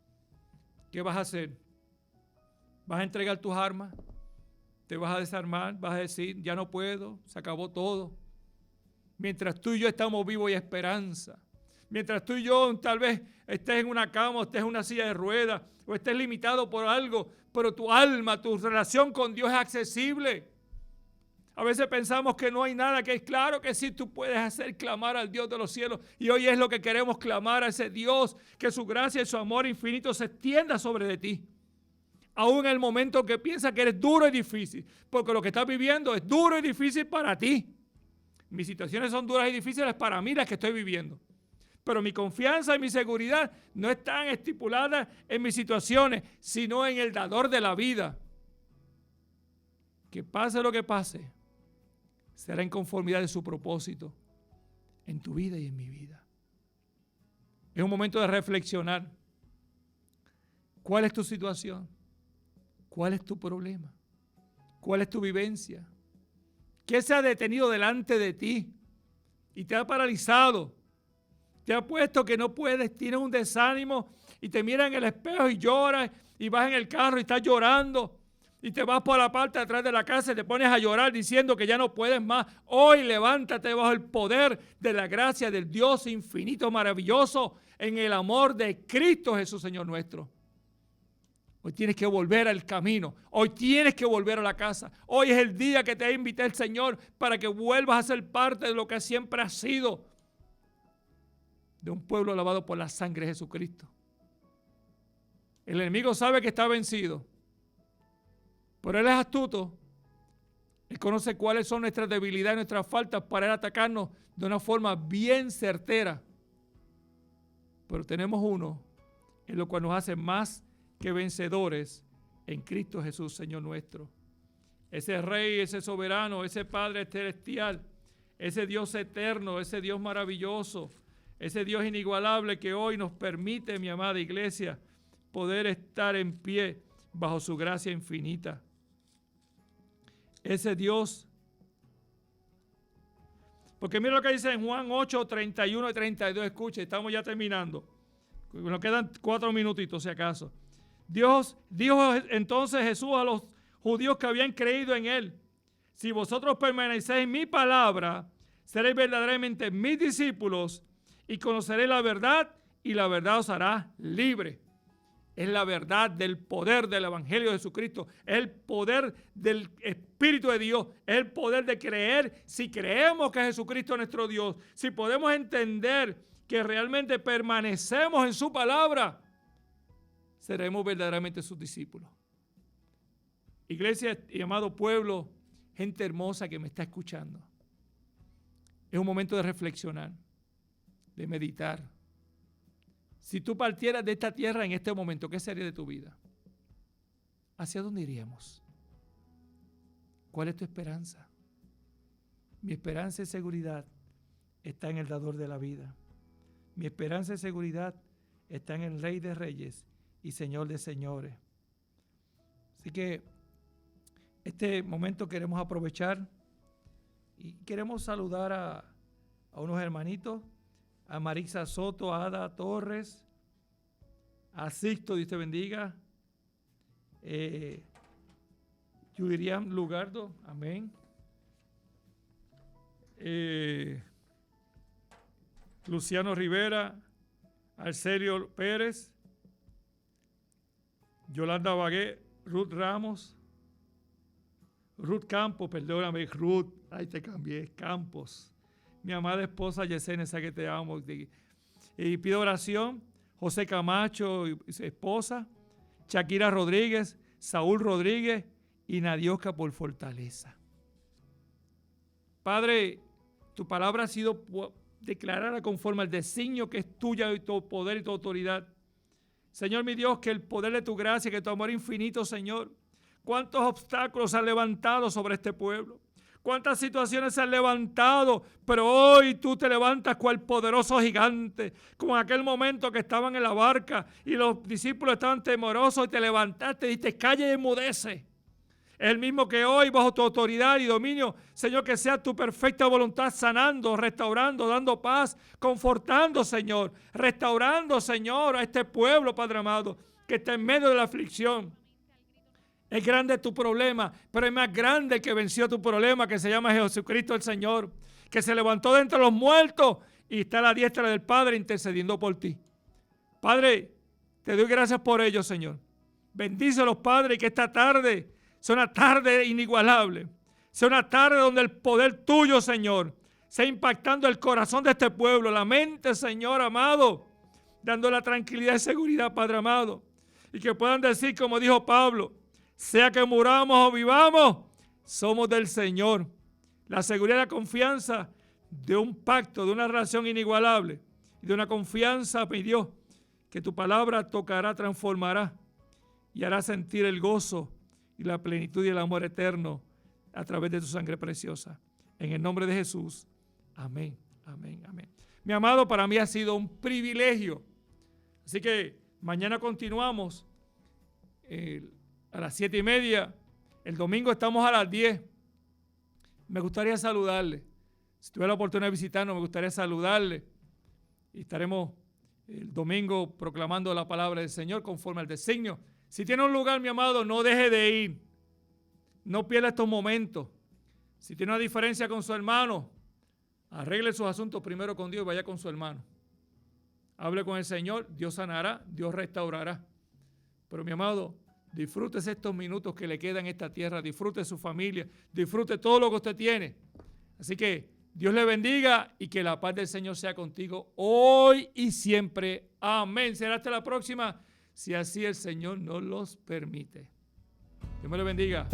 ¿Qué vas a hacer? ¿Vas a entregar tus armas? ¿Te vas a desarmar? ¿Vas a decir, ya no puedo, se acabó todo? Mientras tú y yo estamos vivos y esperanza. Mientras tú y yo tal vez estés en una cama, o estés en una silla de ruedas, o estés limitado por algo, pero tu alma, tu relación con Dios es accesible. A veces pensamos que no hay nada, que es claro que sí, tú puedes hacer clamar al Dios de los cielos. Y hoy es lo que queremos clamar a ese Dios, que su gracia y su amor infinito se extienda sobre de ti. Aún en el momento que piensas que eres duro y difícil, porque lo que estás viviendo es duro y difícil para ti. Mis situaciones son duras y difíciles para mí las que estoy viviendo. Pero mi confianza y mi seguridad no están estipuladas en mis situaciones, sino en el dador de la vida. Que pase lo que pase, será en conformidad de su propósito en tu vida y en mi vida. Es un momento de reflexionar. ¿Cuál es tu situación? ¿Cuál es tu problema? ¿Cuál es tu vivencia? ¿Qué se ha detenido delante de ti y te ha paralizado? Te ha puesto que no puedes, tienes un desánimo y te miras en el espejo y lloras y vas en el carro y estás llorando. Y te vas por la parte de atrás de la casa y te pones a llorar diciendo que ya no puedes más. Hoy levántate bajo el poder de la gracia del Dios infinito, maravilloso, en el amor de Cristo Jesús, Señor nuestro. Hoy tienes que volver al camino. Hoy tienes que volver a la casa. Hoy es el día que te invita el Señor para que vuelvas a ser parte de lo que siempre has sido. De un pueblo lavado por la sangre de Jesucristo. El enemigo sabe que está vencido. Pero él es astuto. Él conoce cuáles son nuestras debilidades, nuestras faltas para él atacarnos de una forma bien certera. Pero tenemos uno en lo cual nos hace más que vencedores en Cristo Jesús, Señor nuestro. Ese Rey, ese soberano, ese Padre celestial, ese Dios eterno, ese Dios maravilloso, ese Dios inigualable que hoy nos permite, mi amada iglesia, poder estar en pie bajo su gracia infinita. Ese Dios, porque mira lo que dice en Juan 8, 31 y 32, escuche, estamos ya terminando, nos quedan 4 minutitos si acaso. Dios dijo entonces Jesús a los judíos que habían creído en él: si vosotros permanecéis en mi palabra, seréis verdaderamente mis discípulos y conoceréis la verdad, y la verdad os hará libre. Es la verdad del poder del Evangelio de Jesucristo. Es el poder del Espíritu de Dios. Es el poder de creer. Si creemos que Jesucristo es nuestro Dios, si podemos entender que realmente permanecemos en su palabra, seremos verdaderamente sus discípulos. Iglesia y amado pueblo, gente hermosa que me está escuchando, es un momento de reflexionar, de meditar. Si tú partieras de esta tierra en este momento, ¿qué sería de tu vida? ¿Hacia dónde iríamos? ¿Cuál es tu esperanza? Mi esperanza y seguridad está en el dador de la vida. Mi esperanza y seguridad está en el Rey de Reyes y Señor de Señores. Así que este momento queremos aprovechar y queremos saludar a unos hermanitos, a Marisa Soto, a Ada Torres, a Sixto, Dios te bendiga, Yudiriam Lugardo, amén, Luciano Rivera, Arcelio Pérez, Yolanda Bagué, Ruth Ramos, Ruth Campos, perdóname, Ruth, ahí te cambié, Campos, mi amada esposa Yesenia, esa que te amo, y pido oración, José Camacho y su esposa, Shakira Rodríguez, Saúl Rodríguez y Nadiosca por fortaleza. Padre, tu palabra ha sido declarada conforme al designio que es tuya y tu poder y tu autoridad. Señor mi Dios, que el poder de tu gracia, que tu amor infinito, Señor, cuántos obstáculos han levantado sobre este pueblo, cuántas situaciones se han levantado, pero hoy tú te levantas cual poderoso gigante, como en aquel momento que estaban en la barca y los discípulos estaban temorosos y te levantaste y dijiste, calla y enmudece. Es el mismo que hoy, bajo tu autoridad y dominio, Señor, que sea tu perfecta voluntad sanando, restaurando, dando paz, confortando, Señor, restaurando, Señor, a este pueblo, Padre amado, que está en medio de la aflicción. Es grande tu problema, pero es más grande el que venció tu problema, que se llama Jesucristo el Señor, que se levantó de entre los muertos y está a la diestra del Padre intercediendo por ti. Padre, te doy gracias por ello, Señor. Bendícelos, Padre, y que esta tarde sea una tarde inigualable. Sea una tarde donde el poder tuyo, Señor, sea impactando el corazón de este pueblo, la mente, Señor amado, dando la tranquilidad y seguridad, Padre amado. Y que puedan decir, como dijo Pablo, sea que muramos o vivamos, somos del Señor. La seguridad y la confianza de un pacto, de una relación inigualable y de una confianza, mi Dios, que tu palabra tocará, transformará y hará sentir el gozo y la plenitud y el amor eterno a través de tu sangre preciosa. En el nombre de Jesús. Amén, amén, amén. Mi amado, para mí ha sido un privilegio. Así que mañana continuamos a las 7:30. El domingo estamos a las 10. Me gustaría saludarle. Si tuviera la oportunidad de visitarnos, me gustaría saludarle. Y estaremos el domingo proclamando la palabra del Señor conforme al designio. Si tiene un lugar, mi amado, no deje de ir. No pierda estos momentos. Si tiene una diferencia con su hermano, arregle sus asuntos primero con Dios y vaya con su hermano. Hable con el Señor, Dios sanará, Dios restaurará. Pero mi amado, disfrútese estos minutos que le quedan en esta tierra, disfrute su familia, disfrute todo lo que usted tiene. Así que Dios le bendiga y que la paz del Señor sea contigo hoy y siempre. Amén. Será hasta la próxima, si así el Señor nos los permite. Dios me lo bendiga.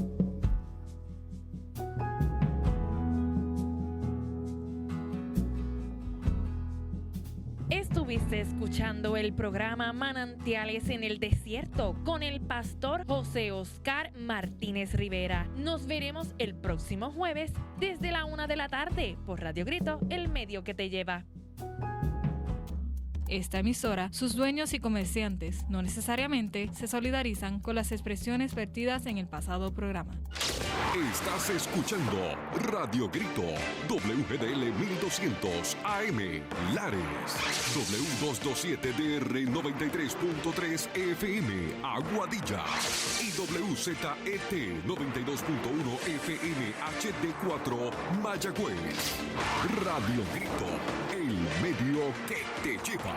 Estuviste escuchando el programa Manantiales en el Desierto con el pastor José Oscar Martínez Rivera. Nos veremos el próximo jueves desde la 1 de la tarde por Radio Grito, el medio que te lleva. Esta emisora, sus dueños y comerciantes no necesariamente se solidarizan con las expresiones vertidas en el pasado programa. Estás escuchando Radio Grito, WGDL 1200 AM, Lares, W227DR 93.3 FM, Aguadilla, y WZET 92.1 FM HD4, Mayagüez. Radio Grito, el medio que te lleva.